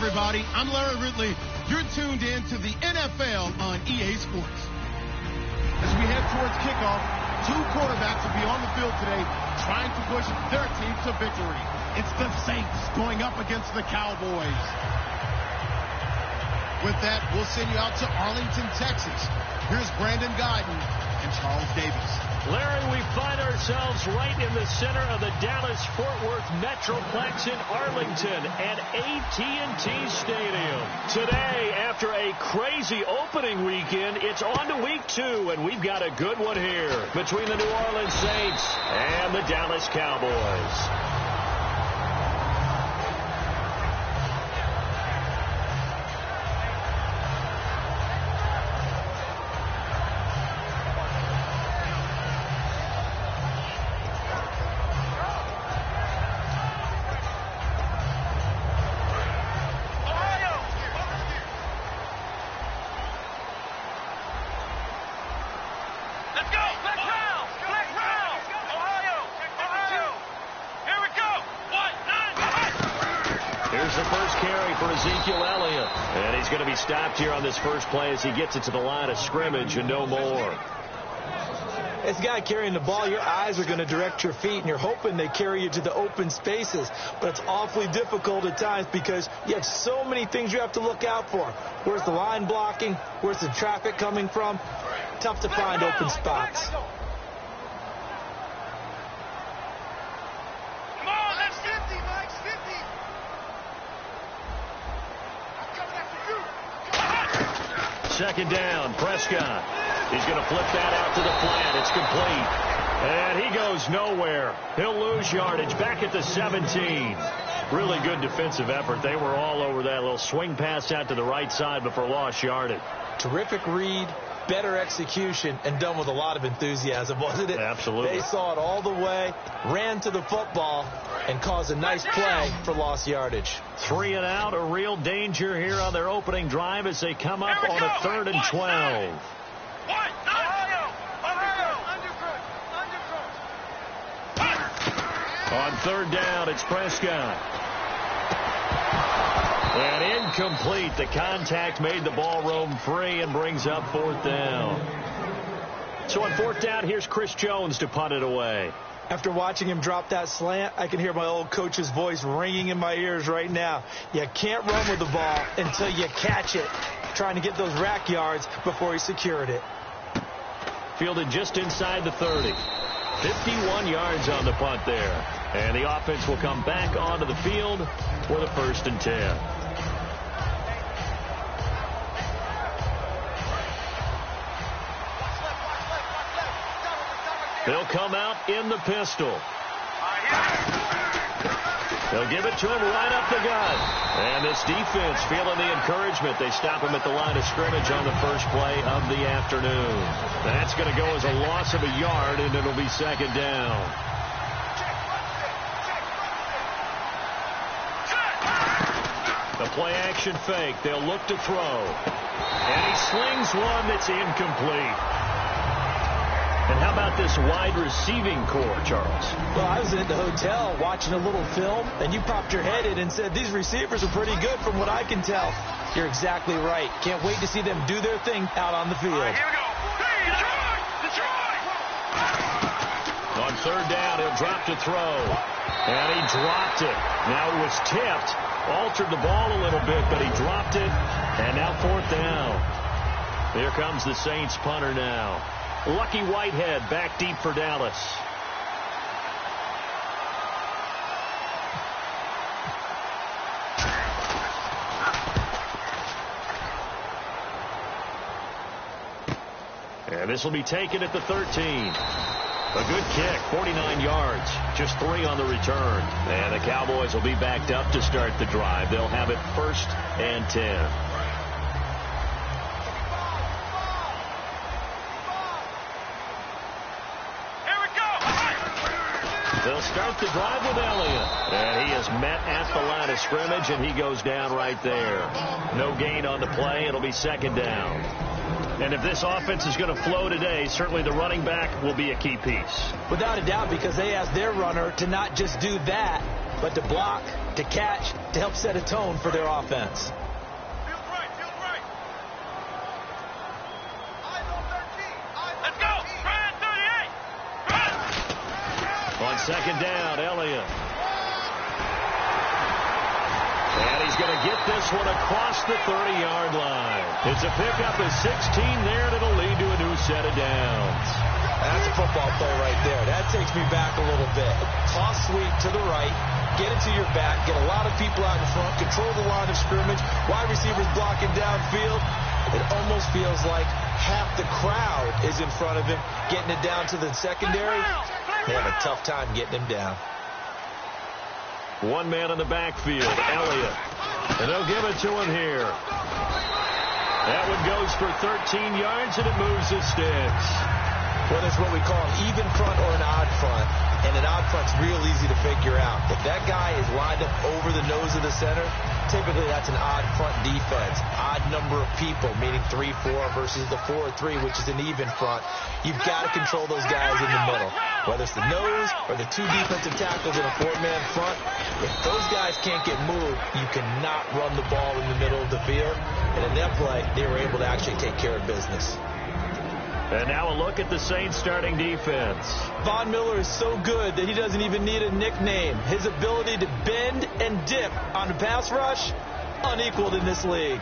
everybody. I'm Larry Ridley. You're tuned in to the NFL on EA Sports. As we head towards kickoff, two quarterbacks will be on the field today trying to push their team to victory. It's the Saints going up against the Cowboys. With that, we'll send you out to Arlington, Texas. Here's Brandon Guyton and Charles Davis. Larry, we find ourselves right in the center of the Dallas-Fort Worth Metroplex in Arlington at AT&T Stadium. Today, after a crazy opening weekend, it's on to week 2, and we've got a good one here between the New Orleans Saints and the Dallas Cowboys. Stopped here on this first play as he gets it to the line of scrimmage and no more. As a guy carrying the ball, your eyes are going to direct your feet, and you're hoping they carry you to the open spaces. But it's awfully difficult at times because you have so many things you have to look out for. Where's the line blocking? Where's the traffic coming from? Tough to find open spots. Second down, Prescott. He's going to flip that out to the flat. It's complete. And he goes nowhere. He'll lose yardage back at the 17. Really good defensive effort. They were all over that little swing pass out to the right side before lost yardage. Terrific read, better execution, and done with a lot of enthusiasm, wasn't it? Absolutely. They saw it all the way, ran to the football, and caused a nice play for lost yardage. 3 and out, a real danger here on their opening drive as they come up on a 3rd and 12. On 3rd down, it's Prescott. And incomplete. The contact made the ball roam free and brings up 4th down. So on 4th down, here's Chris Jones to punt it away. After watching him drop that slant, I can hear my old coach's voice ringing in my ears right now. You can't run with the ball until you catch it. Trying to get those rack yards before he secured it. Fielded just inside the 30. 51 yards on the punt there. And the offense will come back onto the field for the 1st and 10. They'll come out in the pistol. They'll give it to him right up the gut. And this defense feeling the encouragement. They stop him at the line of scrimmage on the first play of the afternoon. That's going to go as a loss of a yard, and it'll be 2nd down. The play-action fake. They'll look to throw. And he slings one that's incomplete. And how about this wide receiving core, Charles? Well, I was at the hotel watching a little film, and you popped your head in and said, these receivers are pretty good from what I can tell. You're exactly right. Can't wait to see them do their thing out on the field. All right, here we go. Hey, Detroit! On 3rd down, he'll drop to throw. And he dropped it. Now it was tipped. Altered the ball a little bit, but he dropped it. And now 4th down. Here comes the Saints punter now. Lucky Whitehead back deep for Dallas. And this will be taken at the 13. A good kick, 49 yards, just 3 on the return. And the Cowboys will be backed up to start the drive. They'll have it 1st and 10. They'll start the drive with Elliott. And he is met at the line of scrimmage, and he goes down right there. No gain on the play. It'll be 2nd down. And if this offense is going to flow today, certainly the running back will be a key piece. Without a doubt, because they asked their runner to not just do that, but to block, to catch, to help set a tone for their offense. Let's go. Brad 38. Run. On second down, Elliott. And he's going to get this one across the 30-yard line. It's a pickup of 16 there, and it'll lead to a new set of downs. That's a football play right there. That takes me back a little bit. Toss sweep to the right, get it to your back, get a lot of people out in front, control the line of scrimmage, wide receivers blocking downfield. It almost feels like half the crowd is in front of him, getting it down to the secondary. They have a tough time getting him down. One man in the backfield, Elliott. And they'll give it to him here. That one goes for 13 yards, and it moves the sticks. Well, that's what we call an even front or an odd front. And an odd front's real easy to figure out. If that guy is lined up over the nose of the center, typically that's an odd front defense. Odd number of people, meaning 3-4 versus the 4-3, which is an even front. You've got to control those guys in the middle. Whether it's the nose or the two defensive tackles in a four-man front, if those guys can't get moved, you cannot run the ball in the middle of the field. And in that play, they were able to actually take care of business. And now a look at the Saints starting defense. Von Miller is so good that he doesn't even need a nickname. His ability to bend and dip on the pass rush, unequaled in this league.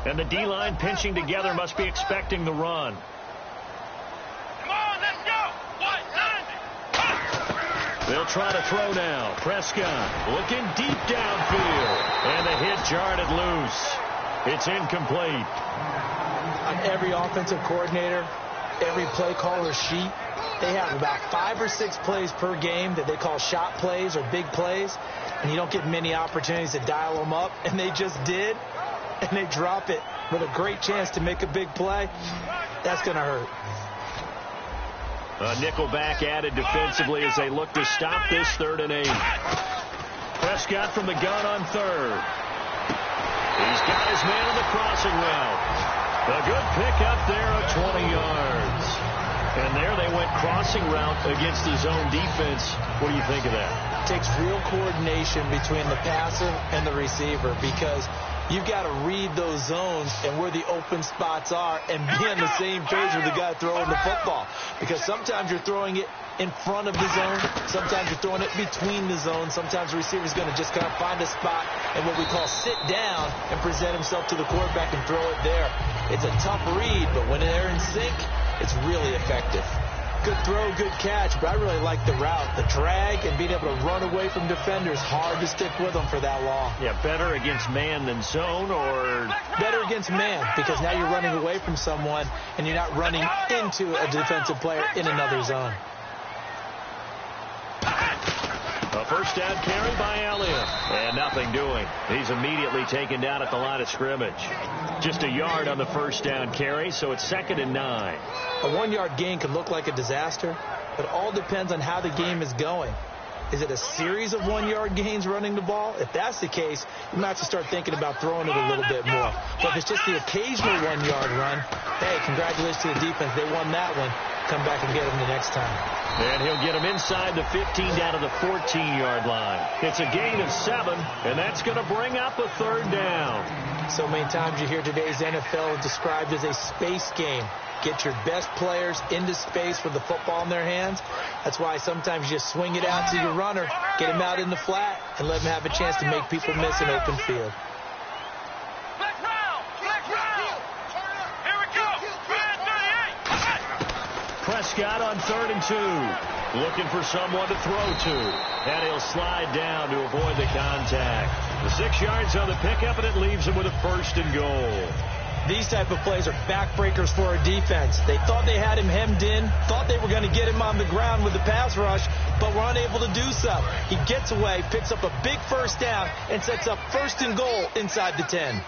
And the D-line pinching together must be expecting the run. Come on, let's go. 190. They'll try to throw now. Prescott looking deep downfield. And the hit jarred it loose. It's incomplete. On every offensive coordinator, every play caller sheet, they have about 5 or 6 plays per game that they call shot plays or big plays. And you don't get many opportunities to dial them up. And they just did. And they drop it with a great chance to make a big play. That's going to hurt. A nickelback added defensively as they look to stop this 3rd and 8. Prescott from the gun on 3rd. He's got his man on the crossing route. A good pickup there of 20 yards. And there they went crossing route against the zone defense. What do you think of that? It takes real coordination between the passer and the receiver because you've got to read those zones and where the open spots are and be on the same page with the guy throwing the football. Because sometimes you're throwing it in front of the zone. Sometimes you're throwing it between the zones. Sometimes the receiver's going to just kind of find a spot and what we call sit down and present himself to the quarterback and throw it there. It's a tough read, but when they're in sync, it's really effective. Good throw, good catch, but I really like the route. The drag and being able to run away from defenders, hard to stick with them for that long. Yeah, better against man than zone, or better against man, because now you're running away from someone and you're not running into a defensive player in another zone. A first down carry by Elliott. And nothing doing. He's immediately taken down at the line of scrimmage. Just a yard on the first down carry, so it's 2nd and 9. A 1-yard gain can look like a disaster, but it all depends on how the game is going. Is it a series of 1-yard gains running the ball? If that's the case, you might have to start thinking about throwing it a little bit more. But if it's just the occasional 1-yard run, hey, congratulations to the defense. They won that one. Come back and get them the next time. And he'll get them inside the 15 down to the 14-yard line. It's a gain of 7, and that's going to bring up a 3rd down. So many times you hear today's NFL described as a space game. Get your best players into space with the football in their hands. That's why sometimes you just swing it out to your runner, get him out in the flat, and let him have a chance to make people miss an open field. Prescott on 3rd and 2. Looking for someone to throw to. And he'll slide down to avoid the contact. The 6 yards on the pickup, and it leaves him with a 1st and goal. These type of plays are backbreakers for a defense. They thought they had him hemmed in, thought they were going to get him on the ground with the pass rush, but were unable to do so. He gets away, picks up a big 1st down, and sets up 1st and goal inside the 10.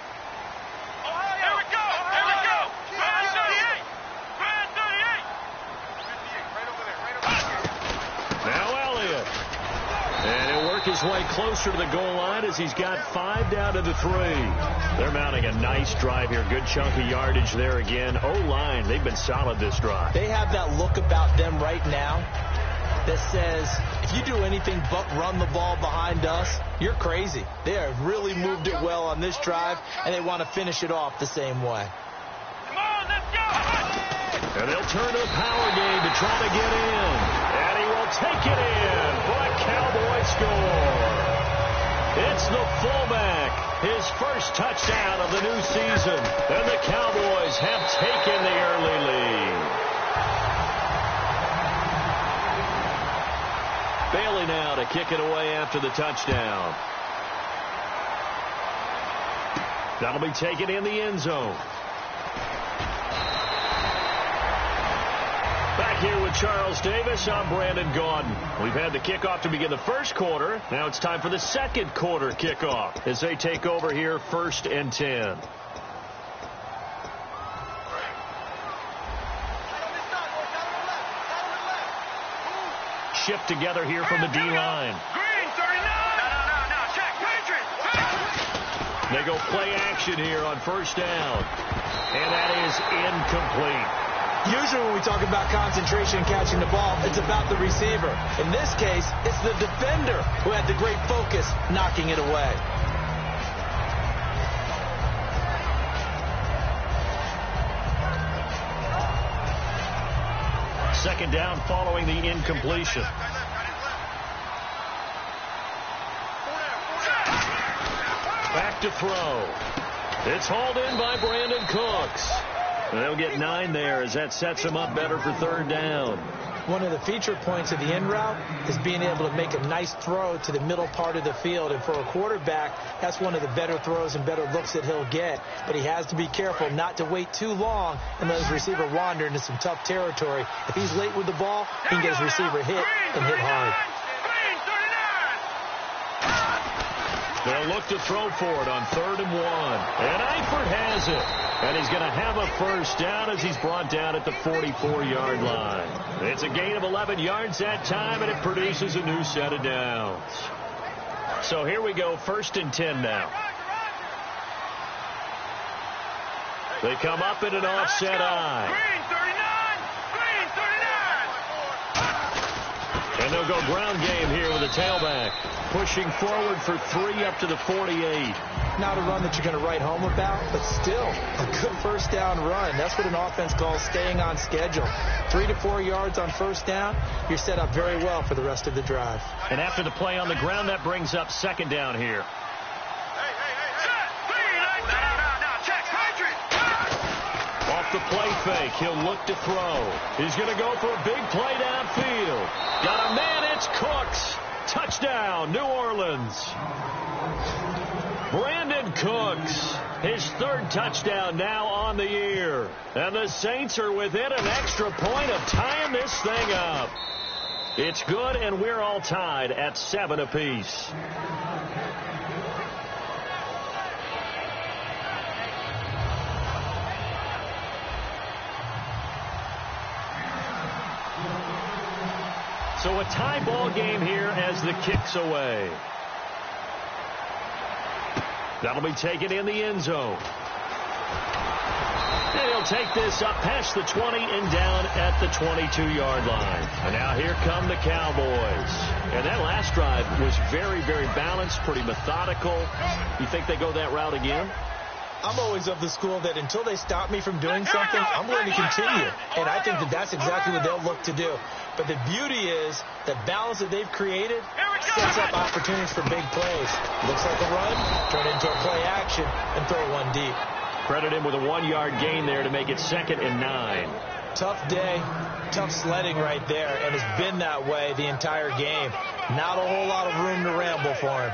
His his way closer to the goal line as he's got 5 down to the 3. They're mounting a nice drive here. Good chunk of yardage there again. O-line, they've been solid this drive. They have that look about them right now that says, if you do anything but run the ball behind us, you're crazy. They have really moved it well on this drive, and they want to finish it off the same way. Come on, let's go! And they'll turn to the power game to try to get in. And he will take it in for a Cowboy score. It's the fullback, his first touchdown of the new season. And the Cowboys have taken the early lead. Bailey now to kick it away after the touchdown. That'll be taken in the end zone. Back here with Charles Davis, I'm Brandon Gaudin. We've had the kickoff to begin the first quarter. Now it's time for the second quarter kickoff as they take over here 1st and 10. Shift together here from the D-line. Green, 39! No, check, Patriots! They go play action here on 1st down. And that is incomplete. Usually when we talk about concentration and catching the ball, it's about the receiver. In this case, it's the defender who had the great focus knocking it away. Second down following the incompletion. Back to throw. It's hauled in by Brandon Cooks. They'll get 9 there as that sets them up better for 3rd down. One of the feature points of the in route is being able to make a nice throw to the middle part of the field. And for a quarterback, that's one of the better throws and better looks that he'll get. But he has to be careful not to wait too long and let his receiver wander into some tough territory. If he's late with the ball, he can get his receiver hit and hit hard. They'll look to throw for it on 3rd and 1. And Eifert has it. And he's going to have a first down as he's brought down at the 44-yard line. It's a gain of 11 yards that time, and it produces a new set of downs. So here we go, 1st and 10 now. They come up in an offset eye. And they'll go ground game here with a tailback. Pushing forward for 3 up to the 48. Not a run that you're going to write home about, but still a good first down run. That's what an offense calls staying on schedule. 3 to 4 yards on first down, you're set up very well for the rest of the drive. And after the play on the ground, that brings up 2nd down here. Off the play fake, he'll look to throw. He's going to go for a big play downfield. Got a man, it's Cooks. Touchdown, New Orleans. Brandon Cooks, his 3rd touchdown now on the year. And the Saints are within an extra point of tying this thing up. It's good, and we're all tied at 7 apiece. So a tie ball game here as the kick's away. That'll be taken in the end zone. And he'll take this up past the 20 and down at the 22-yard line. And now here come the Cowboys. And that last drive was very, very balanced, pretty methodical. You think they go that route again? I'm always of the school that until they stop me from doing something, I'm going to continue. And I think that that's exactly what they'll look to do. But the beauty is the balance that they've created sets up opportunities for big plays. Looks like a run, turn it into a play action, and throw one deep. Credit him with a 1-yard gain there to make it 2nd and 9. Tough day, tough sledding right there, and it's been that way the entire game. Not a whole lot of room to ramble for him.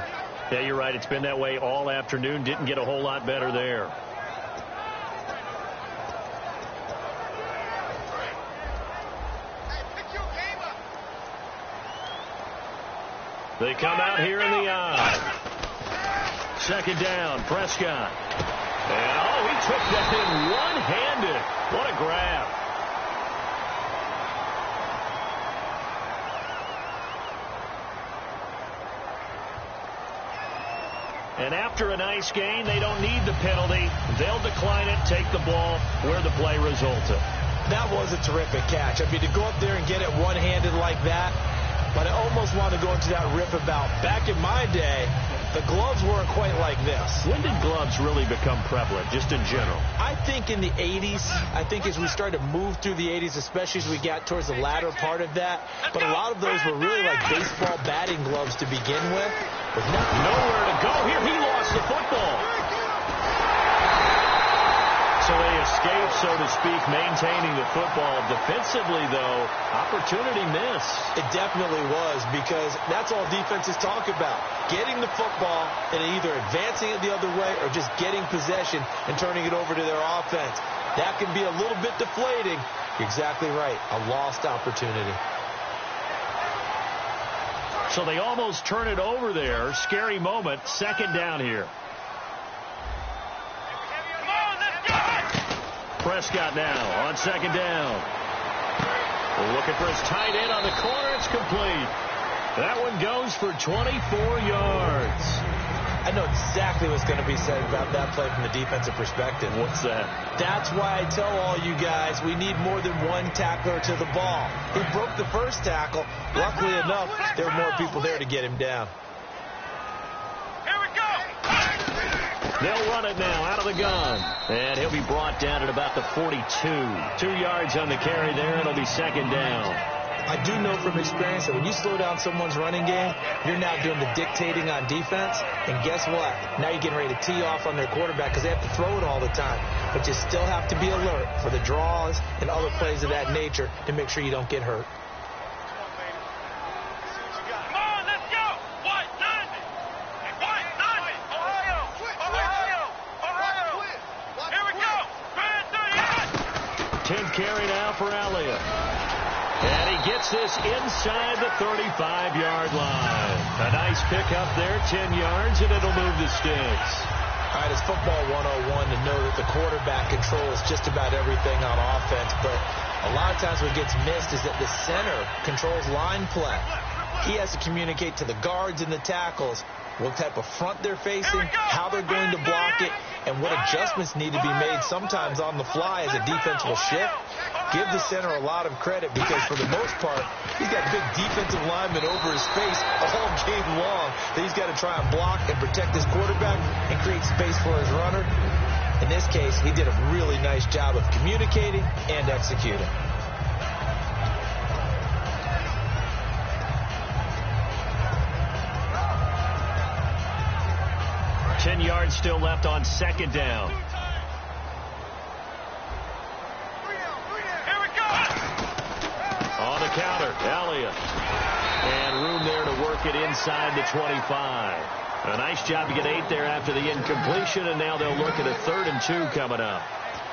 Yeah, you're right. It's been that way all afternoon. Didn't get a whole lot better there. They come out here in the eye. 2nd down, Prescott. And, oh, he took that in one-handed. What a grab. And after a nice gain, they don't need the penalty. They'll decline it, take the ball where the play resulted. That was a terrific catch. I mean, to go up there and get it one-handed like that, but I almost want to go into that riff about back in my day, the gloves weren't quite like this. When did gloves really become prevalent, just in general? I think in the 80s. I think as we started to move through the 80s, especially as we got towards the latter part of that. But a lot of those were really like baseball batting gloves to begin with. Nowhere to go here. He lost the football. So they escape, so to speak, maintaining the football. Defensively, though, opportunity missed. It definitely was, because that's all defenses talk about. Getting the football and either advancing it the other way or just getting possession and turning it over to their offense. That can be a little bit deflating. You're exactly right. A lost opportunity. So they almost turn it over there. Scary moment. Second down here. Prescott now on second down. Looking for his tight end on the corner. It's complete. That one goes for 24 yards. I know exactly what's going to be said about that play from the defensive perspective. What's that? That's why I tell all you guys we need more than one tackler to the ball. He broke the first tackle. Luckily enough, there were more people there to get him down. Here we go. They'll run it now out of the gun. And he'll be brought down at about the 42. 2 yards on the carry there. It'll be second down. I do know from experience that when you slow down someone's running game, you're now doing the dictating on defense. And guess what? Now you're getting ready to tee off on their quarterback because they have to throw it all the time. But you still have to be alert for the draws and other plays of that nature to make sure you don't get hurt. Carry now for Elliott. And he gets this inside the 35-yard line. A nice pickup there, 10 yards, and it'll move the sticks. All right, it's football 101 to know that the quarterback controls just about everything on offense, but a lot of times what gets missed is that the center controls line play. He has to communicate to the guards and the tackles what type of front they're facing, how they're going to block it, and what adjustments need to be made sometimes on the fly as a defense will shift. Give the center a lot of credit because for the most part, he's got big defensive linemen over his face all game long that he's got to try and block and protect his quarterback and create space for his runner. In this case, he did a really nice job of communicating and executing. 10 yards still left on second down. Here we go. On the counter, Elliott. And room there to work it inside the 25. A nice job to get 8 there after the incompletion, and now they'll look at a 3rd and 2 coming up.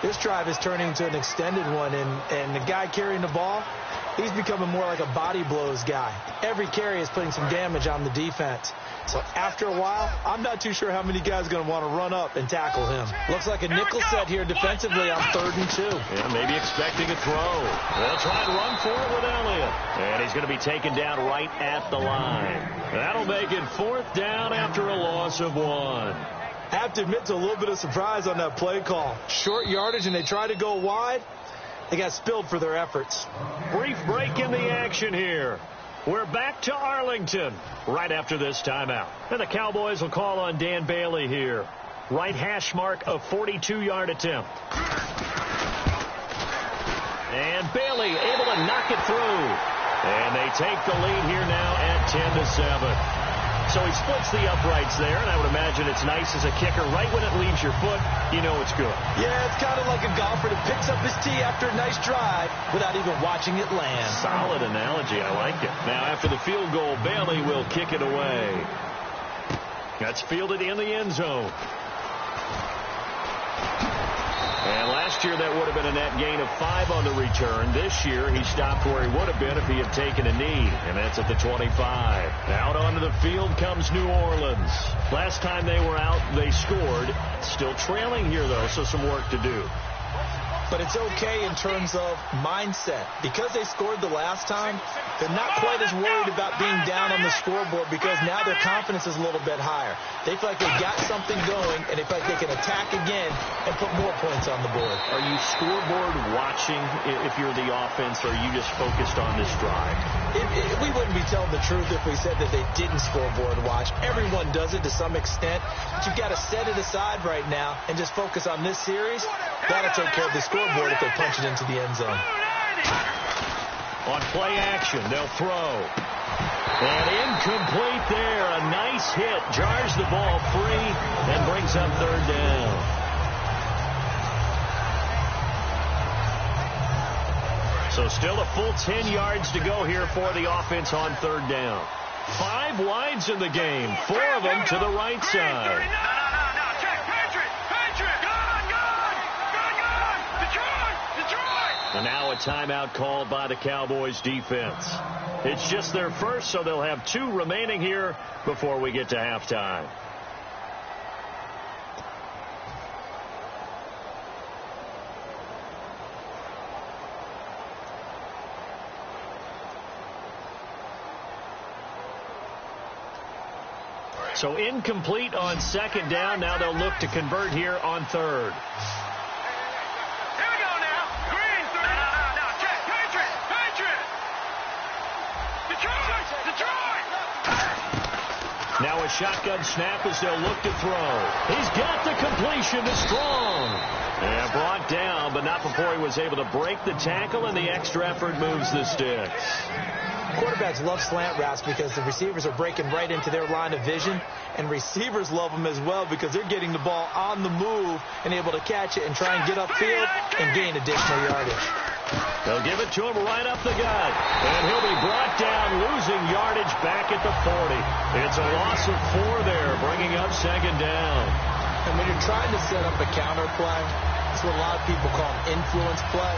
This drive is turning into an extended one, and the guy carrying the ball, he's becoming more like a body blows guy. Every carry is putting some damage on the defense. So after a while, I'm not too sure how many guys are going to want to run up and tackle him. Looks like a nickel set here defensively on 3rd and 2. Yeah, maybe expecting a throw. They'll try and run for it with Elliott. And he's going to be taken down right at the line. That'll make it 4th down after a loss of 1. I have to admit to a little bit of surprise on that play call. Short yardage, and they try to go wide. They got spilled for their efforts. Brief break in the action here. We're back to Arlington right after this timeout. And the Cowboys will call on Dan Bailey here. Right hash mark, a 42-yard attempt. And Bailey able to knock it through. And they take the lead here now at 10-7. So he splits the uprights there, and I would imagine it's nice as a kicker. Right when it leaves your foot, you know it's good. Yeah, it's kind of like a golfer that picks up his tee after a nice drive without even watching it land. Solid analogy. I like it. Now, after the field goal, Bailey will kick it away. That's fielded in the end zone. And last year, that would have been a net gain of 5 on the return. This year, he stopped where he would have been if he had taken a knee, and that's at the 25. Out onto the field comes New Orleans. Last time they were out, they scored. Still trailing here, though, so some work to do. but it's okay in terms of mindset. Because they scored the last time, they're not quite as worried about being down on the scoreboard because now their confidence is a little bit higher. They feel like they got something going, and they feel like they can attack again and put more points on the board. Are you scoreboard watching if you're the offense, or are you just focused on this drive? We wouldn't be telling the truth if we said that they didn't scoreboard watch. Everyone does it to some extent, but you've got to set it aside right now and just focus on this series. That'll take care of the scoreboard if they punch it into the end zone. On play action, they'll throw. And incomplete there. A nice hit. Jars the ball free and brings up third down. So still a full 10 yards to go here for the offense on third down. 5 wides in the game. 4 of them to the right side. And now a timeout called by the Cowboys defense. It's just their first, so they'll have 2 remaining here before we get to halftime. So incomplete on second down. Now they'll look to convert here on third. Now a shotgun snap as they'll look to throw. He's got the completion to Strong. And brought down, but not before he was able to break the tackle, and the extra effort moves the sticks. Quarterbacks love slant routes because the receivers are breaking right into their line of vision, and receivers love them as well because they're getting the ball on the move and able to catch it and try and get upfield and gain additional yardage. They'll give it to him right up the gut, and he'll be brought down, losing yardage back at the 40. It's a loss of 4 there, bringing up second down. And when you're trying to set up a counter play, it's what a lot of people call an influence play.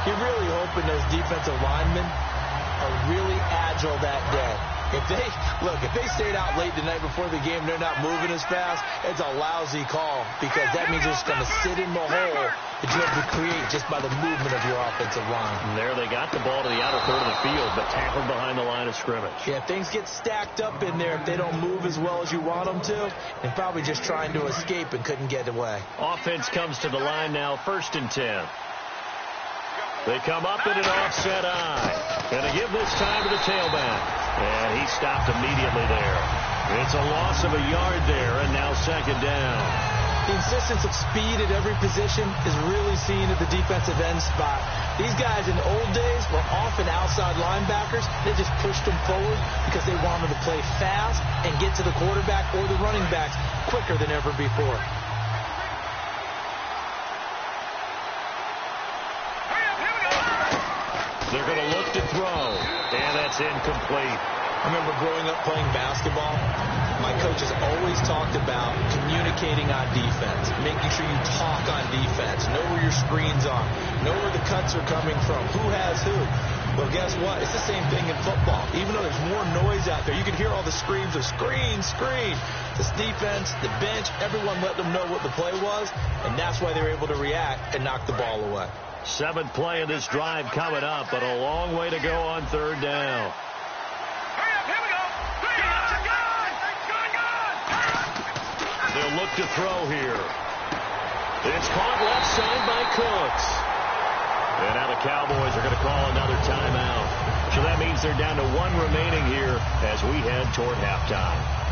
You're really hoping those defensive linemen are really agile that day. If they stayed out late the night before the game, they're not moving as fast, it's a lousy call because that means they're just going to sit in the hole that you have to create just by the movement of your offensive line. And there they got the ball to the outer third of the field, but tackled behind the line of scrimmage. Yeah, things get stacked up in there if they don't move as well as you want them to, and probably just trying to escape and couldn't get away. Offense comes to the line now, 1st and 10. They come up in an offset eye. Going to give this time to the tailback. And he stopped immediately there. It's a loss of a yard there, and now second down. The insistence of speed at every position is really seen at the defensive end spot. These guys in the old days were often outside linebackers. They just pushed them forward because they wanted to play fast and get to the quarterback or the running backs quicker than ever before. They're going to look to throw, and that's incomplete. I remember growing up playing basketball, my coaches always talked about communicating on defense, making sure you talk on defense, know where your screens are, know where the cuts are coming from, who has who. Well, guess what? It's the same thing in football. Even though there's more noise out there, you can hear all the screams of screen, screen. This defense, the bench, everyone let them know what the play was, and that's why they were able to react and knock the ball away. 7th play of this drive coming up, but a long way to go on third down. They'll look to throw here. It's caught left side by Cooks. And now the Cowboys are going to call another timeout. So that means they're down to 1 remaining here as we head toward halftime.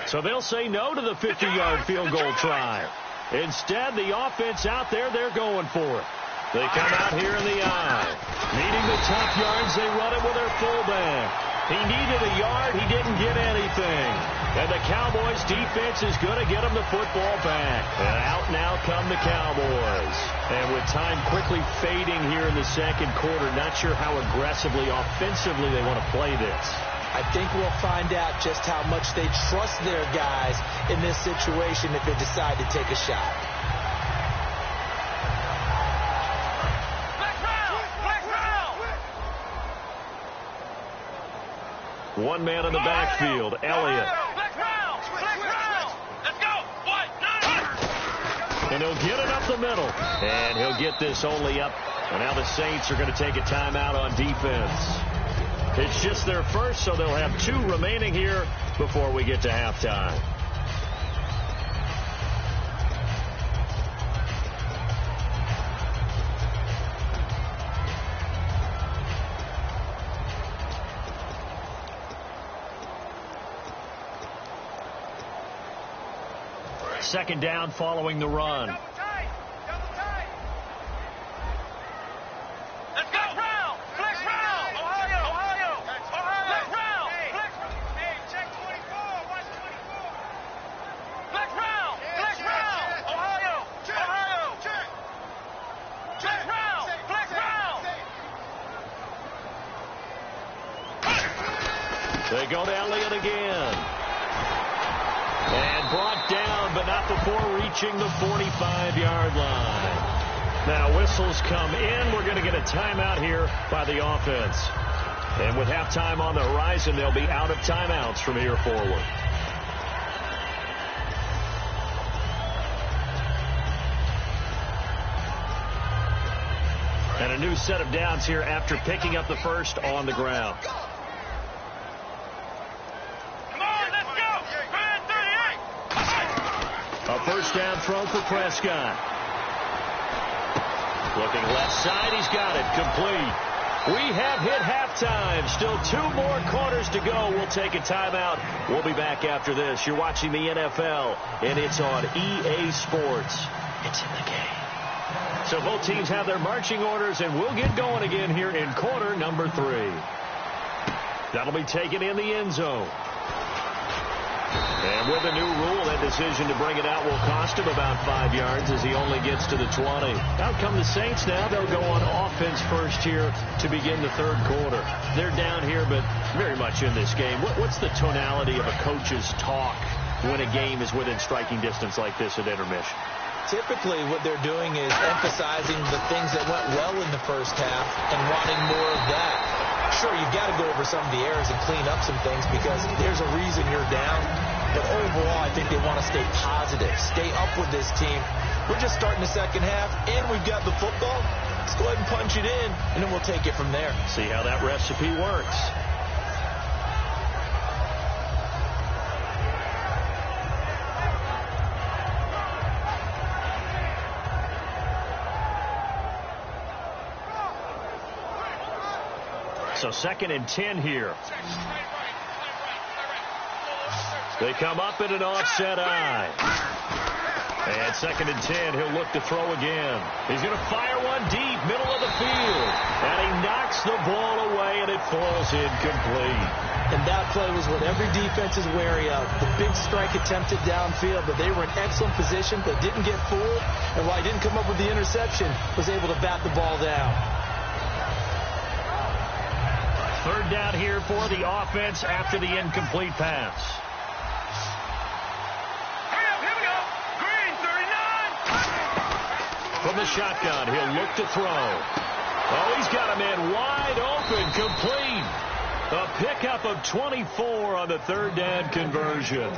So they'll say no to the 50-yard field goal try. Instead, the offense out there, they're going for it. They come out here in the eye. Needing the tough yards, they run it with their fullback. He needed a yard. He didn't get anything. And the Cowboys' defense is going to get him the football back. And out now come the Cowboys. And with time quickly fading here in the second quarter, not sure how aggressively, offensively they want to play this. I think we'll find out just how much they trust their guys in this situation if they decide to take a shot. One man in the backfield, Elliott. Let's go. And he'll get it up the middle. And he'll get this only up. And now the Saints are going to take a timeout on defense. It's just their first, so they'll have 2 remaining here before we get to halftime. Second down following the run. Double tight. Let's go. Flex round. Ohio. Flex round. Hey, check 24. Watch 24. Flex round. Ohio. Check round. Flex round. They go to Elliott again. And brought down, but not before reaching the 45-yard line. Now whistles come in. We're going to get a timeout here by the offense. And with halftime on the horizon, they'll be out of timeouts from here forward. And a new set of downs here after picking up the first on the ground. A first down throw for Prescott. Looking left side, he's got it. Complete. We have hit halftime. Still 2 more quarters to go. We'll take a timeout. We'll be back after this. You're watching the NFL, and it's on EA Sports. It's in the game. So both teams have their marching orders, and we'll get going again here in quarter number 3. That'll be taken in the end zone. And with a new rule, that decision to bring it out will cost him about 5 yards as he only gets to the 20. Out come the Saints now. They'll go on offense first here to begin the third quarter. They're down here, but very much in this game. What's the tonality of a coach's talk when a game is within striking distance like this at intermission? Typically, what they're doing is emphasizing the things that went well in the first half and wanting more of that. Sure, you've got to go over some of the errors and clean up some things because there's a reason you're down. But overall, I think they want to stay positive, stay up with this team. We're just starting the second half, and we've got the football. Let's go ahead and punch it in, and then we'll take it from there. See how that recipe works. So 2nd and 10 here. They come up in an offset eye. And 2nd and 10, he'll look to throw again. He's going to fire one deep, middle of the field. And he knocks the ball away, and it falls incomplete. And that play was what every defense is wary of. The big strike attempted downfield, but they were in excellent position. They didn't get fooled. And while he didn't come up with the interception, was able to bat the ball down. Third down here for the offense after the incomplete pass. Here we go. Green, 39. From the shotgun, he'll look to throw. Oh, he's got a man wide open, complete. A pickup of 24 on the third down conversion.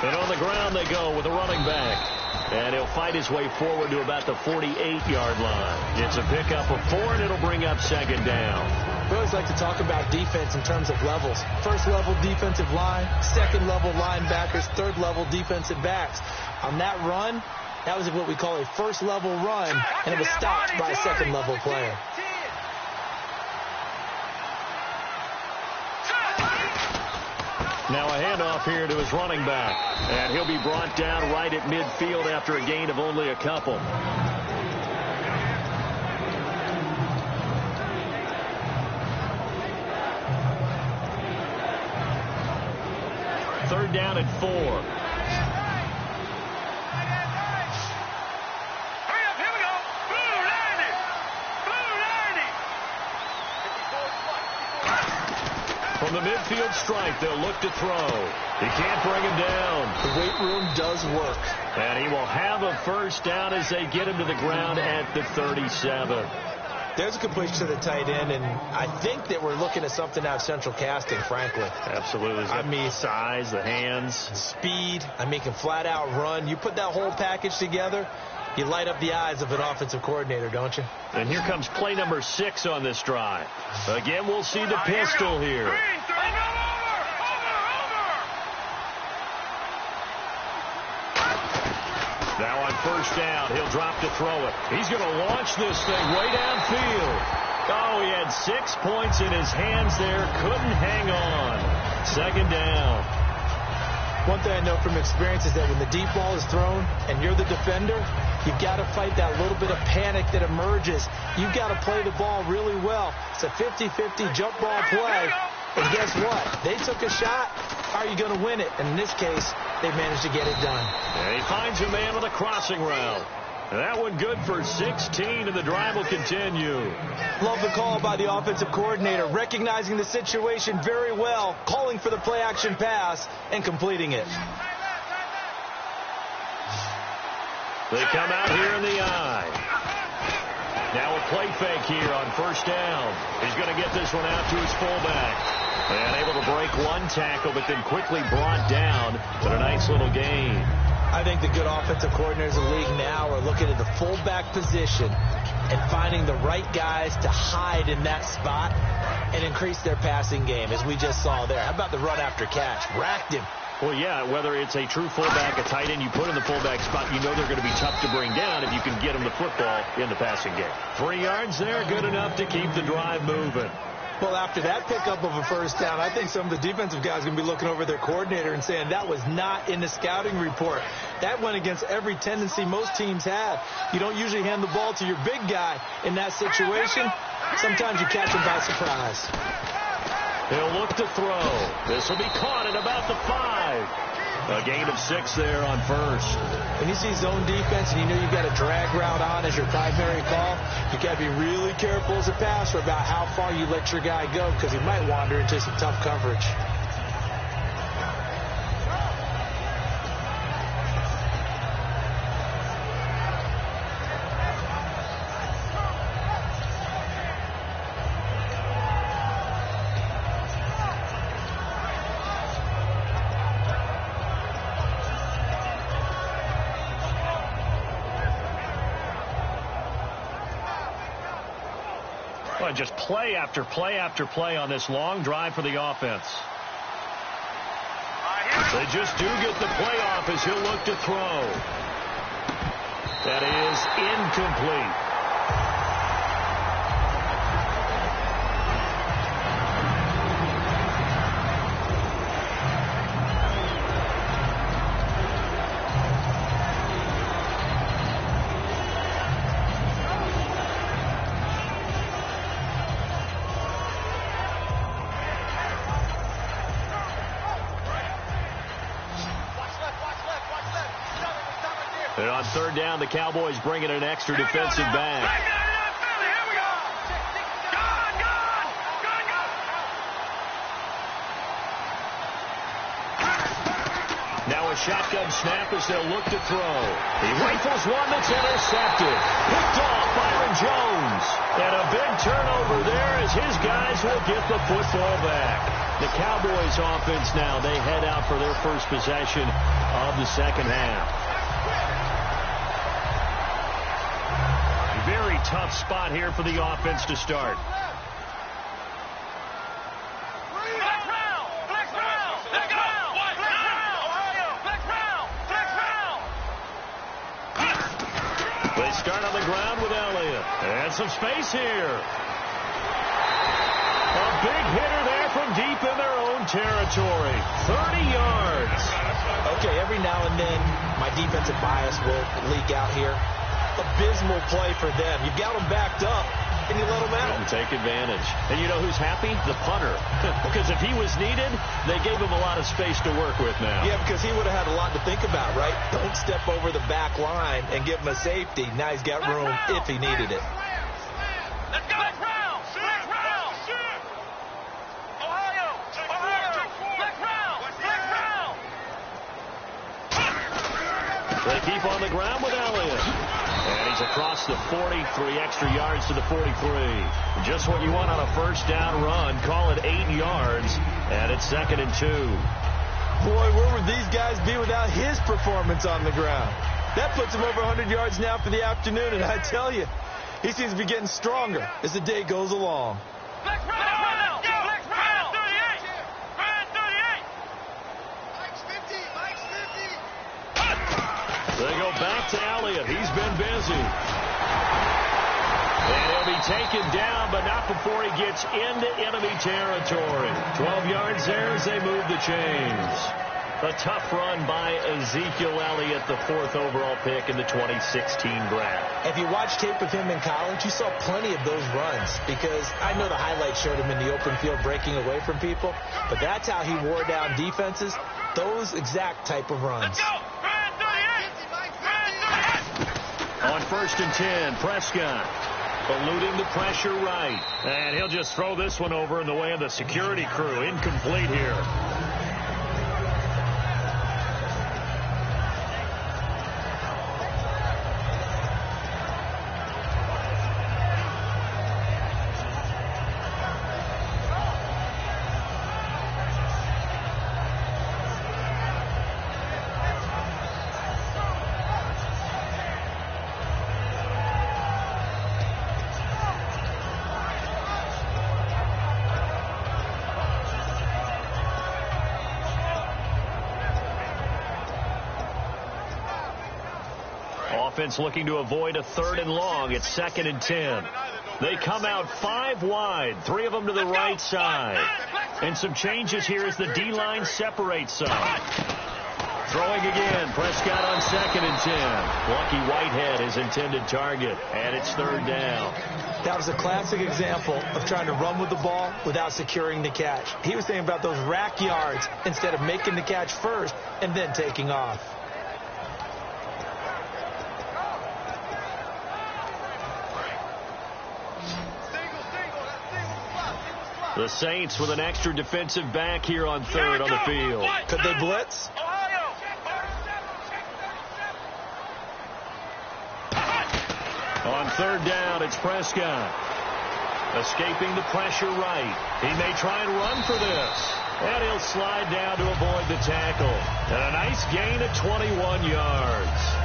And on the ground they go with a running back. And he'll fight his way forward to about the 48-yard line. It's a pickup of 4, and it'll bring up 2nd down. We always like to talk about defense in terms of levels. First level defensive line, second level linebackers, third level defensive backs. On that run, that was what we call a first level run, and it was stopped by a second level player. Now a handoff here to his running back. And he'll be brought down right at midfield after a gain of only a couple. Third down and 4. Hurry up, here we go. Blue 90. Blue 90. From the midfield stripe, they'll look to throw. He can't bring him down. The weight room does work. And he will have a first down as they get him to the ground at the 37. There's a completion to the tight end, and I think that we're looking at something out of central casting, frankly. Absolutely. I mean, size, the hands. Speed. I mean, can flat out run. You put that whole package together, you light up the eyes of an offensive coordinator, don't you? And here comes play number 6 on this drive. Again, we'll see the pistol here. Green, over. Now on first down, he'll drop to throw it. He's going to launch this thing way downfield. Oh, he had 6 points in his hands there. Couldn't hang on. Second down. One thing I know from experience is that when the deep ball is thrown and you're the defender, you've got to fight that little bit of panic that emerges. You've got to play the ball really well. It's a 50-50 jump ball play. And guess what? They took a shot. How are you going to win it? And in this case, they managed to get it done. And he finds a man on the crossing route. And that one good for 16, and the drive will continue. Love the call by the offensive coordinator, recognizing the situation very well, calling for the play-action pass, and completing it. They come out here in the eye. Now a play fake here on first down. He's going to get this one out to his fullback. And able to break one tackle, but then quickly brought down. But a nice little gain. I think the good offensive coordinators in the league now are looking at the fullback position and finding the right guys to hide in that spot and increase their passing game, as we just saw there. How about the run after catch? Racked him. Well, yeah, whether it's a true fullback, a tight end you put in the fullback spot, you know they're going to be tough to bring down if you can get them the football in the passing game. 3 yards there, good enough to keep the drive moving. Well, after that pickup of a first down, I think some of the defensive guys are going to be looking over their coordinator and saying that was not in the scouting report. That went against every tendency most teams have. You don't usually hand the ball to your big guy in that situation. Sometimes you catch him by surprise. He'll look to throw. This will be caught at about the 5. A gain of 6 there on first. When you see zone defense and you know you've got a drag route on as your primary call, you got to be really careful as a passer about how far you let your guy go, because he might wander into some tough coverage. Just play after play after play on this long drive for the offense. They just do get the play off as he'll look to throw. That is incomplete. And on third down, the Cowboys bring in an extra defensive back. Now a shotgun snap as they'll look to throw. He rifles one that's intercepted. Picked off Byron Jones. And a big turnover there as his guys will get the football back. The Cowboys offense now, they head out for their first possession of the second half. Very tough spot here for the offense to start. start on the ground with Elliott. And some space here. A big hitter there from deep in their own territory. 30 yards. Okay, every now and then, my defensive bias will leak out here. Abysmal play for them. You've got them backed up, and you let them out. And take advantage. And you know who's happy? The punter. Because if he was needed, they gave him a lot of space to work with now. Yeah, because he would have had a lot to think about, right? Don't step over the back line and give him a safety. Now he's got room if he needed it. Let's go. Let's round. Let's round. Ohio. Let's round. Let's round. They keep on the ground with Elliott. And he's across the 40, 3 extra yards to the 43. Just what you want on a first down run. Call it 8 yards, and it's 2nd and 2. Boy, where would these guys be without his performance on the ground? That puts him over 100 yards now for the afternoon, and I tell you, he seems to be getting stronger as the day goes along. Let's round. Let's round. 38. Round 38. Mike's 50. Mike's 50. They go back to Elliott. He's been busy. And he'll be taken down, but not before he gets into enemy territory. 12 yards there as they move the chains. A tough run by Ezekiel Elliott, the 4th overall pick in the 2016 draft. If you watch tape of him in college, you saw plenty of those runs because I know the highlights showed him in the open field breaking away from people, but that's how he wore down defenses, those exact type of runs. Let's go. Round 38. On 1st and 10, Prescott eluding the pressure right. And he'll just throw this one over in the way of the security crew. Incomplete here. Offense looking to avoid a 3rd and long. It's 2nd and 10. They come out 5 wide, 3 of them to the right side. And some changes here as the D-line separates some. Throwing again, Prescott on 2nd and 10. Lucky Whitehead, his intended target, and it's 3rd down. That was a classic example of trying to run with the ball without securing the catch. He was thinking about those rack yards instead of making the catch first and then taking off. The Saints with an extra defensive back here on 3rd on the field. Could they blitz? On 3rd down, it's Prescott. Escaping the pressure right. He may try and run for this. And he'll slide down to avoid the tackle. And a nice gain of 21 yards.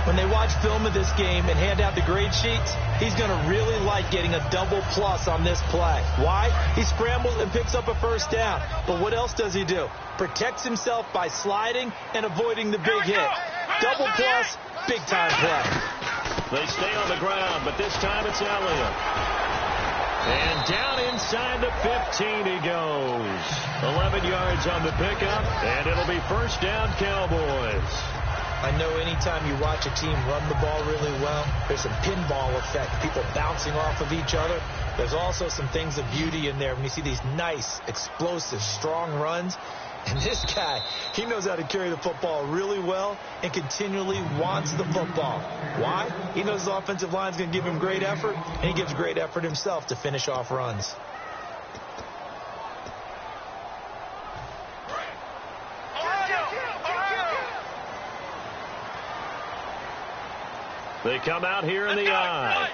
When they watch film of this game and hand out the grade sheets, he's going to really like getting a double plus on this play. Why? He scrambles and picks up a first down. But what else does he do? Protects himself by sliding and avoiding the big hit. Double plus, big time play. They stay on the ground, but this time it's Elliott. And down inside the 15 he goes. 11 yards on the pickup, and it'll be first down Cowboys. I know anytime you watch a team run the ball really well, there's some pinball effect, people bouncing off of each other. There's also some things of beauty in there when you see these nice, explosive, strong runs. And this guy, he knows how to carry the football really well and continually wants the football. Why? He knows the offensive line's going to give him great effort, and he gives great effort himself to finish off runs. They come out here in the eye.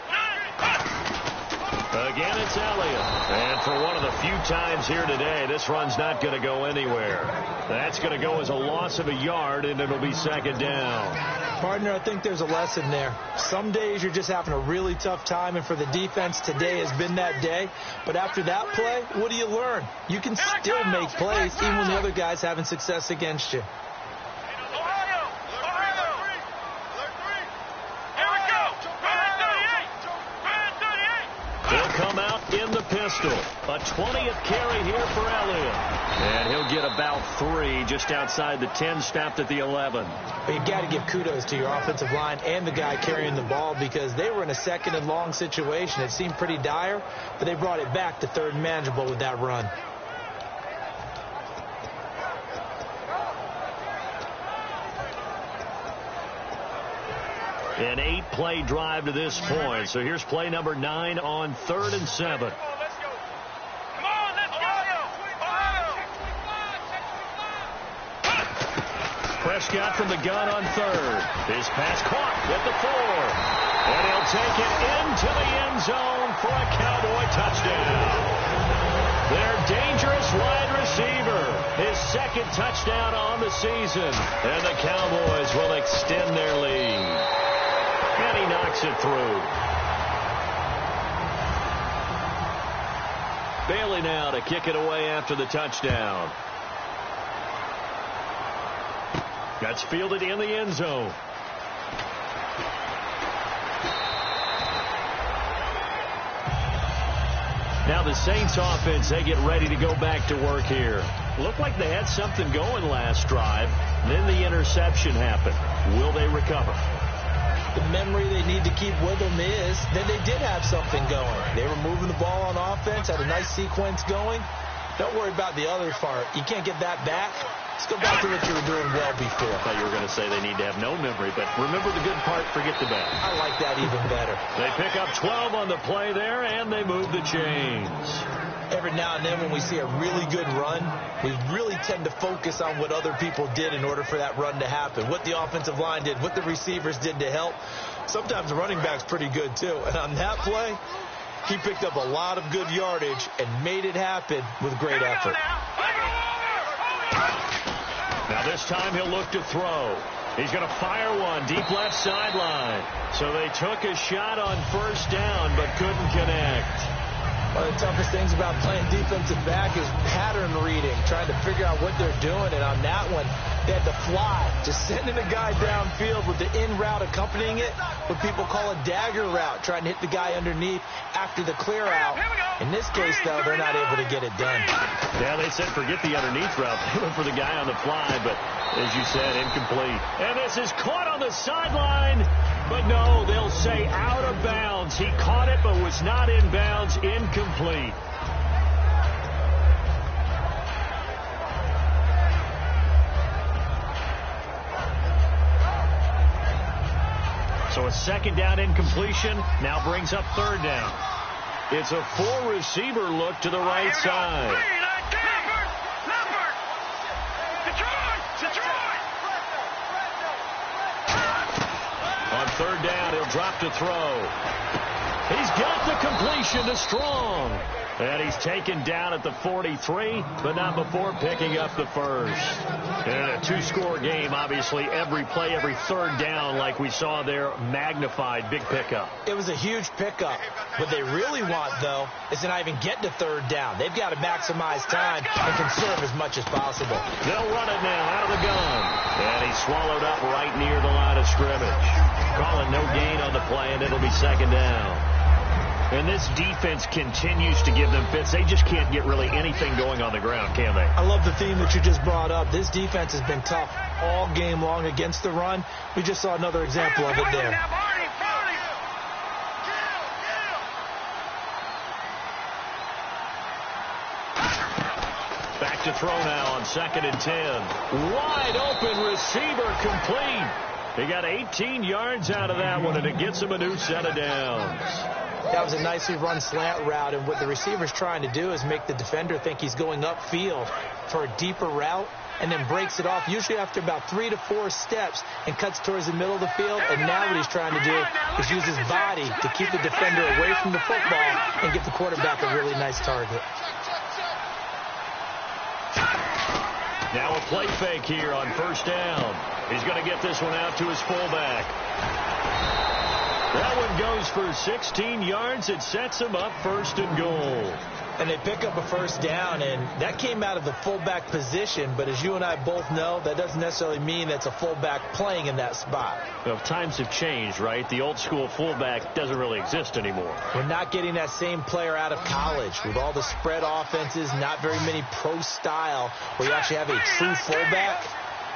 Again, it's Elliott. And for one of the few times here today, this run's not going to go anywhere. That's going to go as a loss of a yard, and it'll be 2nd down. Partner, I think there's a lesson there. Some days you're just having a really tough time, and for the defense, today has been that day. But after that play, what do you learn? You can still make plays even when the other guy's having success against you. Here we go. pistol. A 20th carry here for Elliott. And he'll get about 3 just outside the 10, stopped at the 11. But you've got to give kudos to your offensive line and the guy carrying the ball because they were in a 2nd and long situation. It seemed pretty dire, but they brought it back to 3rd and manageable with that run. An 8-play drive to this point. So here's play number 9 on 3rd and 7. Prescott from the gun on 3rd. His pass caught at the 4. And he'll take it into the end zone for a Cowboy touchdown. Their dangerous wide receiver. His 2nd touchdown on the season. And the Cowboys will extend their lead. And he knocks it through. Bailey now to kick it away after the touchdown. That's fielded in the end zone. Now the Saints offense, they get ready to go back to work here. Looked like they had something going last drive. Then the interception happened. Will they recover? The memory they need to keep with them is that they did have something going. They were moving the ball on offense, had a nice sequence going. Don't worry about the other part. You can't get that back. Let's go back to what you were doing well before. I thought you were going to say they need to have no memory, but remember the good part, forget the bad. I like that even better. They pick up 12 on the play there, and they move the chains. Every now and then when we see a really good run, we really tend to focus on what other people did in order for that run to happen. What the offensive line did, what the receivers did to help. Sometimes the running back's pretty good too. And on that play, he picked up a lot of good yardage and made it happen with great effort. Now this time he'll look to throw. He's going to fire one deep left sideline. So they took a shot on 1st down but couldn't connect. One of the toughest things about playing defensive back is pattern reading, trying to figure out what they're doing. And on that one, they had to fly, just sending a guy downfield with the in route accompanying it, what people call a dagger route, trying to hit the guy underneath after the clear out. In this case, though, they're not able to get it done. Yeah, they said forget the underneath route. They went for the guy on the fly, but as you said, incomplete. And this is caught on the sideline. But no, they'll say out of bounds. He caught it but was not in bounds. Incomplete. So a 2nd down incompletion now brings up 3rd down. It's a 4-receiver look to the right side. On 3rd down, he'll drop to throw. He's got the completion to Strong. And he's taken down at the 43, but not before picking up the 1st. And a 2-score game, obviously, every play, every 3rd down, like we saw there, magnified, big pickup. It was a huge pickup. What they really want, though, is to not even get to 3rd down. They've got to maximize time and conserve as much as possible. They'll run it now out of the gun. And he's swallowed up right near the line of scrimmage. Calling no gain on the play, and it'll be 2nd down. And this defense continues to give them fits. They just can't get really anything going on the ground, can they? I love the theme that you just brought up. This defense has been tough all game long against the run. We just saw another example of it there. Back to throw now on 2nd and 10. Wide open receiver complete. He got 18 yards out of that one, and it gets him a new set of downs. That was a nicely run slant route, and what the receiver's trying to do is make the defender think he's going upfield for a deeper route and then breaks it off, usually after about 3 to 4 steps, and cuts towards the middle of the field. And now what he's trying to do is use his body to keep the defender away from the football and give the quarterback a really nice target. Now a play fake here on 1st down. He's going to get this one out to his fullback. That one goes for 16 yards. It sets him up 1st and goal. And they pick up a first down, and that came out of the fullback position. But as you and I both know, that doesn't necessarily mean that's a fullback playing in that spot. Well, times have changed, right? The old school fullback doesn't really exist anymore. We're not getting that same player out of college with all the spread offenses, not very many pro style where you actually have a true fullback.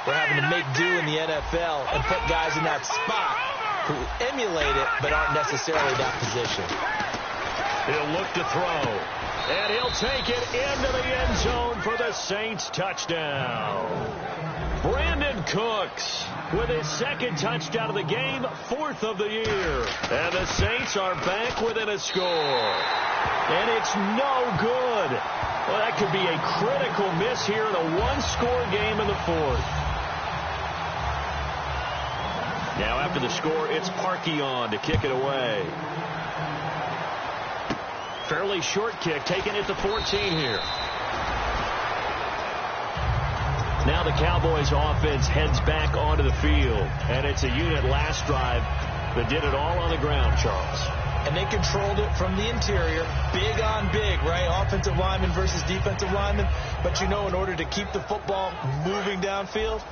We're having to make do in the NFL and put guys in that spot who emulate it but aren't necessarily that position. He'll look to throw, and he'll take it into the end zone for the Saints touchdown. Brandon Cooks with his second touchdown of the game, 4th of the year. And the Saints are back within a score. And it's no good. Well, that could be a critical miss here in a one-score game in the 4th. Now after the score, it's Parkey on to kick it away. Fairly short kick, taken at the 14 here. Now the Cowboys offense heads back onto the field. And it's a unit last drive that did it all on the ground, Charles. And they controlled it from the interior. Big on big, right? Offensive lineman versus defensive lineman. But you know, in order to keep the football moving downfield,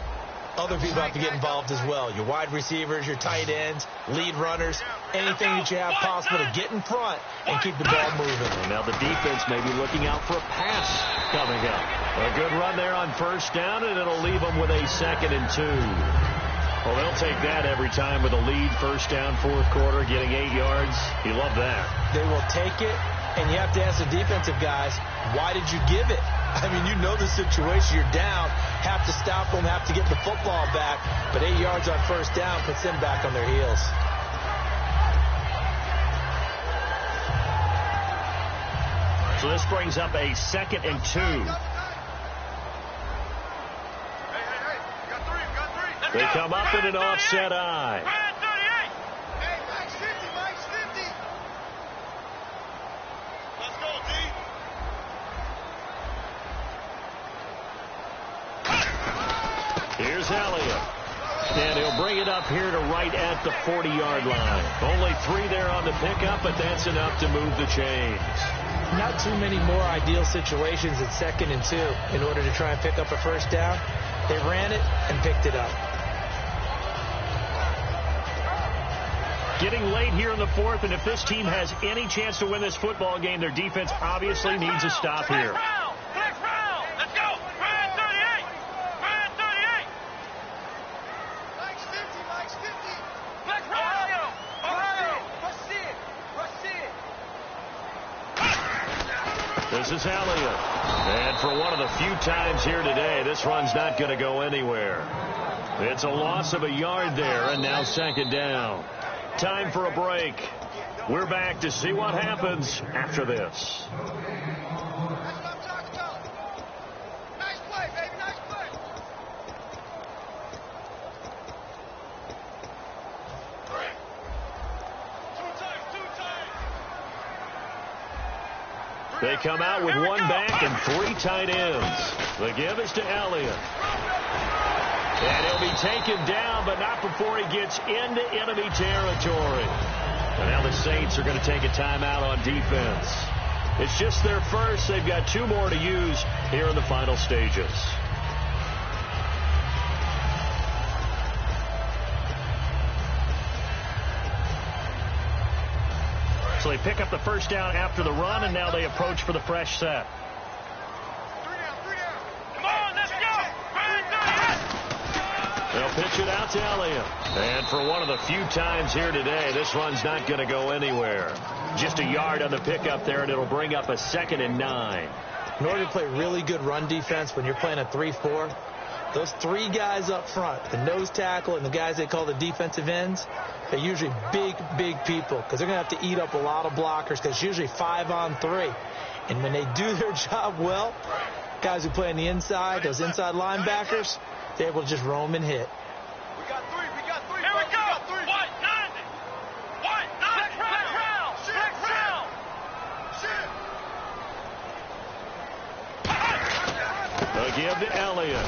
other people have to get involved as well. Your wide receivers, your tight ends, lead runners, anything that you have possible to get in front and keep the ball moving. And now the defense may be looking out for a pass coming up. A good run there on first down, and it'll leave them with a 2nd and 2. Well, they'll take that every time with a lead, first down, 4th quarter, getting 8 yards. You love that. They will take it, and you have to ask the defensive guys, why did you give it? I mean, you know the situation. You're down, have to stop them, have to get the football back. But 8 yards on first down puts them back on their heels. So this brings up a 2nd and 2. They come up in an offset eye. Let's go, D. Here's Elliott. And he'll bring it up here to right at the 40-yard line. Only 3 there on the pickup, but that's enough to move the chains. Not too many more ideal situations at 2nd and 2 in order to try and pick up a first down. They ran it and picked it up. Getting late here in the 4th, and if this team has any chance to win this football game, their defense obviously needs a stop here. Let's go. Brand 38. Brand 38. Mike's 50. Mike's 50. Let's Ohio. Proceed. This is Elliott. And for one of the few times here today, this run's not going to go anywhere. It's a loss of a yard there, and now 2nd down. Time for a break. We're back to see what happens after this. That's what I'm talking about. Nice play, baby. Nice play. Two times. They come out with 1 back and 3 tight ends. The give is to Elliott. And he'll be taken down, but not before he gets into enemy territory. And now the Saints are going to take a timeout on defense. It's just their first. They've got 2 more to use here in the final stages. So they pick up the first down after the run, and now they approach for the fresh set. 3 down. Come on, let's go. Brand 38. They'll pitch it out to Elliott. And for one of the few times here today, this run's not going to go anywhere. Just a yard on the pickup there, and it'll bring up a 2nd and 9. In order to play really good run defense when you're playing a 3-4, those 3 guys up front, the nose tackle and the guys they call the defensive ends, they're usually big people because they're going to have to eat up a lot of blockers because it's usually 5 on 3. And when they do their job well, guys who play on the inside, those inside linebackers, they're able to just roam and hit. We got 3. Here we go. 1, 90. 1, 90. Next round. They'll give to Elliott.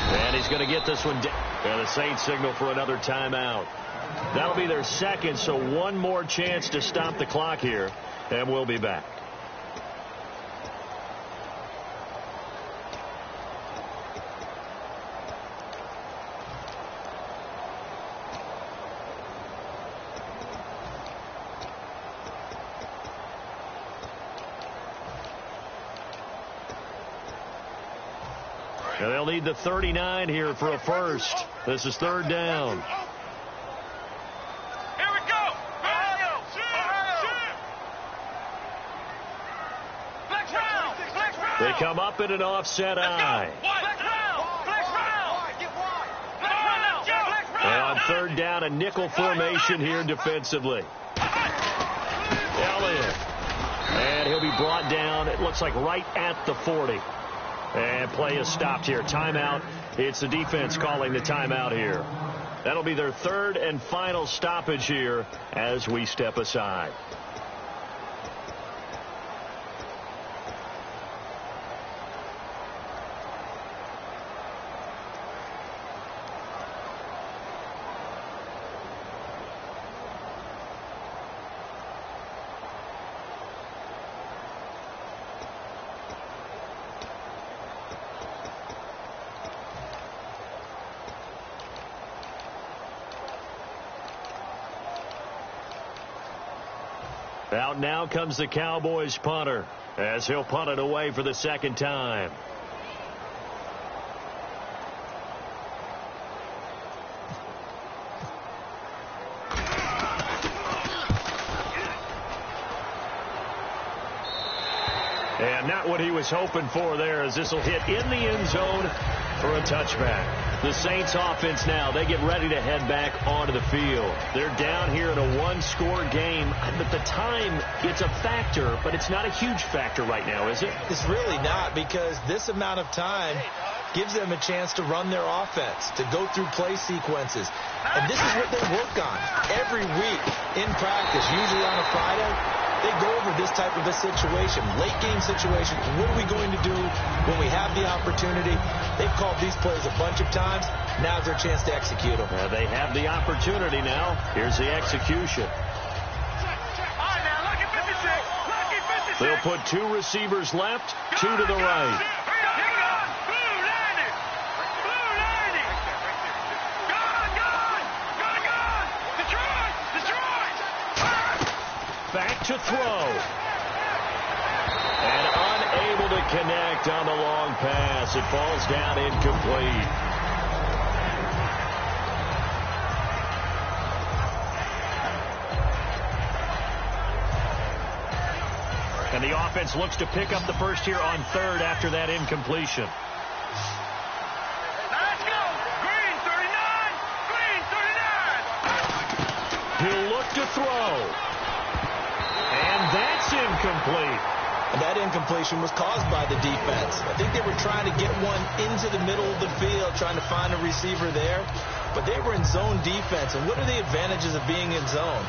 And he's going to get this one down. And the Saints signal for another timeout. That'll be their 2nd, so 1 more chance to stop the clock here. And we'll be back. And they'll need the 39 here for a first. This is third down. Here we go. Flex round. Flex round. They come up in an offset eye. Flex round. Flex round. Get wide. Flex round. And on third down, a nickel formation here defensively. Elliott. And he'll be brought down, it looks like right at the 40. And play is stopped here. Timeout. It's the defense calling the timeout here. That'll be their third and final stoppage here as we step aside. Out now comes the Cowboys punter as he'll punt it away for the second time. And not what he was hoping for there, as this will hit in the end zone for a touchback. The Saints offense now, they get ready to head back onto the field. They're down here in a one-score game, but the time, it's a factor, but it's not a huge factor right now, is it? It's really not, because this amount of time gives them a chance to run their offense, to go through play sequences. And this is what they work on every week in practice, usually on a Friday. They go over this type of a situation, late game situation. What are we going to do when we have the opportunity? They've called these plays a bunch of times. Now's their chance to execute them. They have the opportunity now. Here's the execution. They'll put two receivers left, two to the right. Back to throw. And unable to connect on the long pass. It falls down incomplete. And the offense looks to pick up the first here on third after that incompletion. Let's go. Green 39. Green 39. He'll look to throw. And that's incomplete. And that incompletion was caused by the defense. I think they were trying to get one into the middle of the field, trying to find a receiver there. But they were in zone defense. And what are the advantages of being in zone?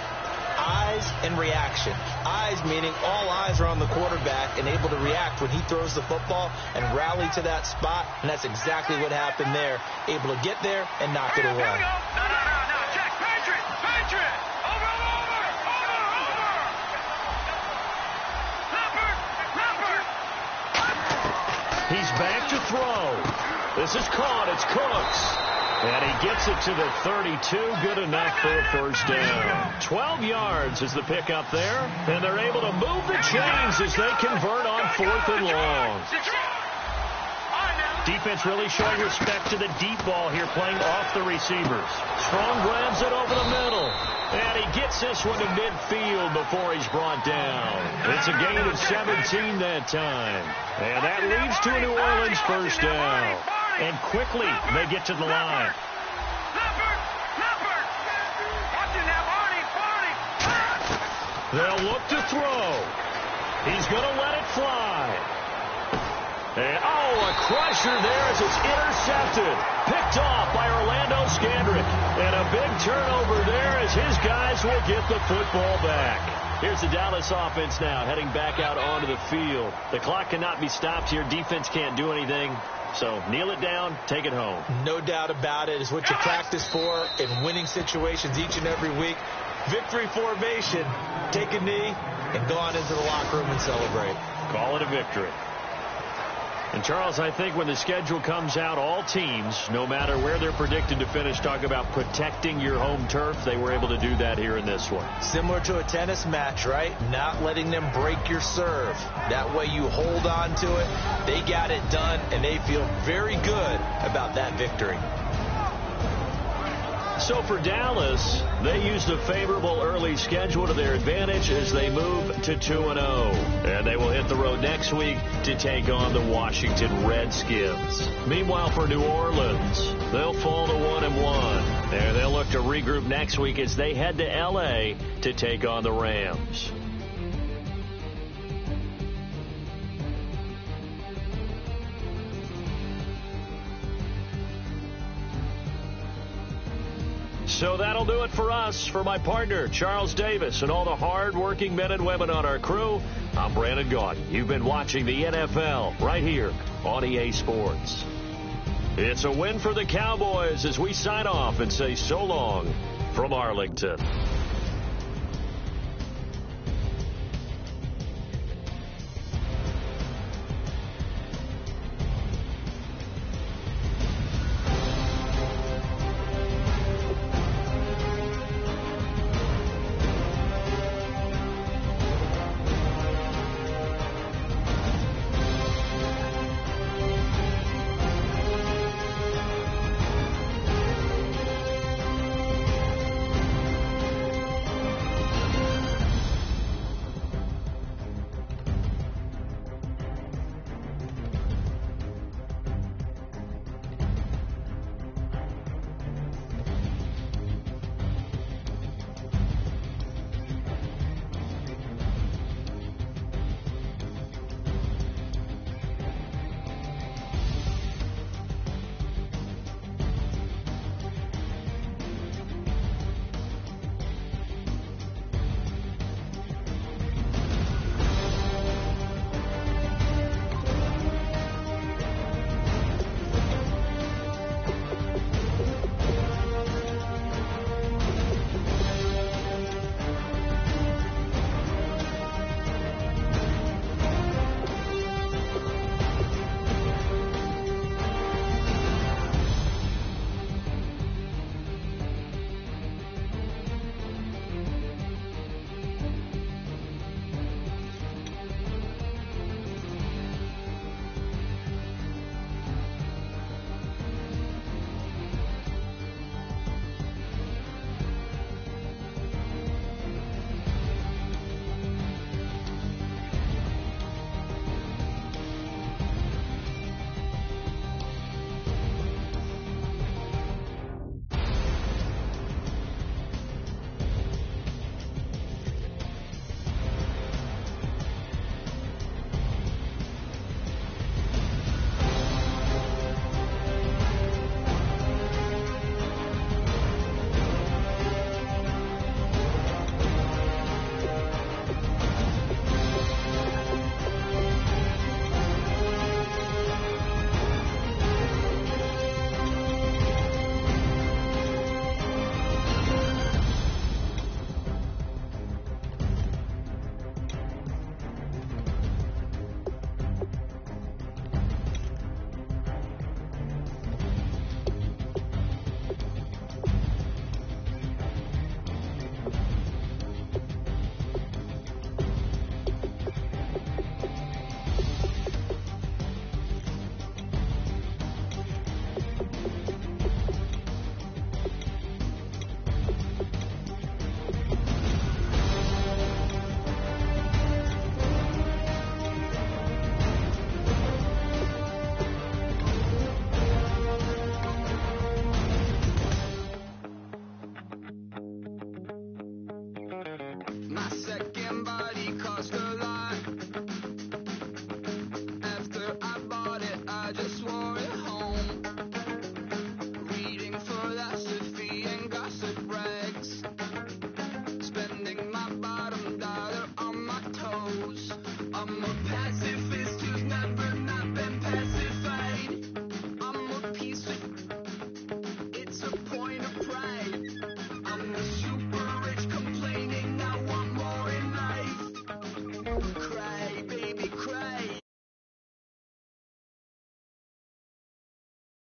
Eyes and reaction. Eyes meaning all eyes are on the quarterback and able to react when he throws the football and rally to that spot. And that's exactly what happened there. Able to get there and knock it away. No. Check. Patriot. Over. He's back to throw. This is caught. It's Cooks. And he gets it to the 32. Good enough for a first down. 12 yards is the pickup there. And they're able to move the chains as they convert on fourth and long. Defense really showing respect to the deep ball here, playing off the receivers. Strong grabs it over the middle. And he gets this one to midfield before he's brought down. It's a gain of 17 that time. And that leads to a New Orleans first down. And quickly they get to the line. They'll look to throw. He's going to let it fly. And, a crusher there as it's intercepted. Picked off by Orlando Scandrick. And a big turnover there as his guys will get the football back. Here's the Dallas offense now heading back out onto the field. The clock cannot be stopped here. Defense can't do anything. So kneel it down, take it home. No doubt about it. It's what you practice for in winning situations each and every week. Victory formation. Take a knee and go on into the locker room and celebrate. Call it a victory. And, Charles, I think when the schedule comes out, all teams, no matter where they're predicted to finish, talk about protecting your home turf. They were able to do that here in this one. Similar to a tennis match, right? Not letting them break your serve. That way you hold on to it. They got it done, and they feel very good about that victory. So for Dallas, they used a favorable early schedule to their advantage as they move to 2-0. And they will hit the road next week to take on the Washington Redskins. Meanwhile, for New Orleans, they'll fall to 1-1. And they'll look to regroup next week as they head to L.A. to take on the Rams. So that'll do it for us. For my partner, Charles Davis, and all the hard-working men and women on our crew, I'm Brandon Gaudin. You've been watching the NFL right here on EA Sports. It's a win for the Cowboys as we sign off and say so long from Arlington.